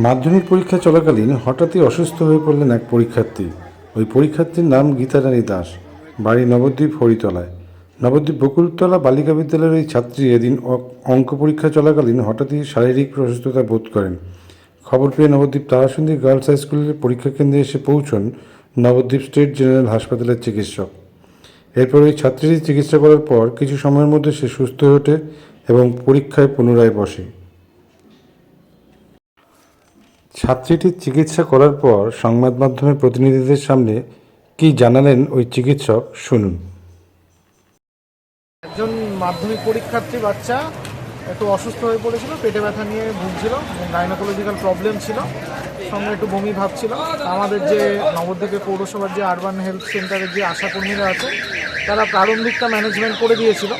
মাধ্যমিক পরীক্ষা চলাকালীন হঠাৎই অসুস্থ হয়ে পড়লেন এক পরীক্ষার্থী। ওই পরীক্ষার্থীর নাম গীতারানী দাস, বাড়ি নবদ্বীপ হরিতলায়। নবদ্বীপ বকুলতলা বালিকা বিদ্যালয়ের এই ছাত্রী এদিন অঙ্ক পরীক্ষা চলাকালীন হঠাৎই শারীরিক অসুস্থতা বোধ করেন। খবর পেয়ে নবদ্বীপ তারাসুন্দরী গার্লস হাই স্কুলের পরীক্ষা কেন্দ্রে এসে পৌঁছন নবদ্বীপ স্টেট জেনারেল হাসপাতালের চিকিৎসক। এরপর ওই ছাত্রীর চিকিৎসা করার পর কিছু সময়ের মধ্যে সে সুস্থ হয়ে ওঠে এবং পরীক্ষায় পুনরায় বসে। ছাত্রীটির চিকিৎসা করার পর সংবাদ মাধ্যমের প্রতিনিধিদের সামনে কি জানালেন ওই চিকিৎসক, শুনুন। একজন মাধ্যমিক পরীক্ষার্থী বাচ্চা একটু অসুস্থ হয়ে পড়েছিল, পেটে ব্যথা নিয়ে ভুগছিল এবং গাইনোকোলজিক্যাল প্রবলেম ছিল, সঙ্গে একটু বমি ভাব ছিল। আমাদের যে নবদ্বীপে পৌরসভার যে আরবান হেলথ সেন্টারের যে আশাকর্মীরা আছে তারা প্রারম্ভিকটা ম্যানেজমেন্ট করে দিয়েছিল।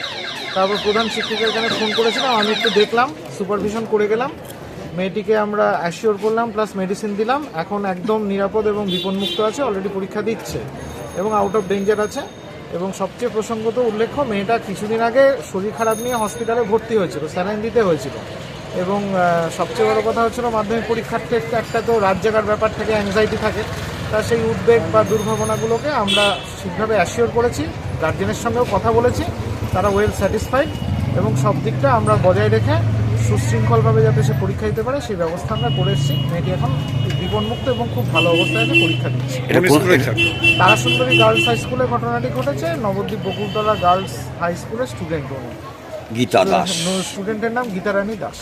তারপর প্রধান শিক্ষকের এখানে ফোন করেছিলাম, আমি একটু দেখলাম, সুপারভিশন করে গেলাম। মেয়েটিকে আমরা অ্যাসিওর করলাম, প্লাস মেডিসিন দিলাম। এখন একদম নিরাপদ এবং বিপন্মুক্ত আছে, অলরেডি পরীক্ষা দিচ্ছে এবং আউট অফ ডেঞ্জার আছে। এবং সবচেয়ে প্রসঙ্গত উল্লেখ্য, মেয়েটা কিছুদিন আগে শরীর খারাপ নিয়ে হসপিটালে ভর্তি হয়েছিল, স্যালাইন দিতে হয়েছিল। এবং সবচেয়ে বড় কথা হচ্ছিল, মাধ্যমিক পরীক্ষার ক্ষেত্রে একটা তো রাত জাগার ব্যাপার থেকে অ্যাংজাইটি থাকে, তা সেই উদ্বেগ বা দুর্ভাবনাগুলোকে আমরা ঠিকভাবে অ্যাসিওর করেছি। গার্জেনের সঙ্গেও কথা বলেছি, তারা ওয়েল স্যাটিসফাইড এবং সব দিকটা আমরা বজায় রেখে সুশৃঙ্খলভাবে যাতে সে পরীক্ষা দিতে পারে সেই ব্যবস্থা আমরা করে এসেছি। মেয়েটি এখন বিপন্মুক্ত এবং খুব ভালো অবস্থায় আছে, পরীক্ষা দিচ্ছে। তারাসুন্দরী গার্লস হাই স্কুলে ঘটনাটি ঘটেছে, নবদ্বীপ বকুলতলা গার্লস হাই স্কুলের স্টুডেন্ট। গীতা দাস, স্টুডেন্টের নাম গীতারানী দাস।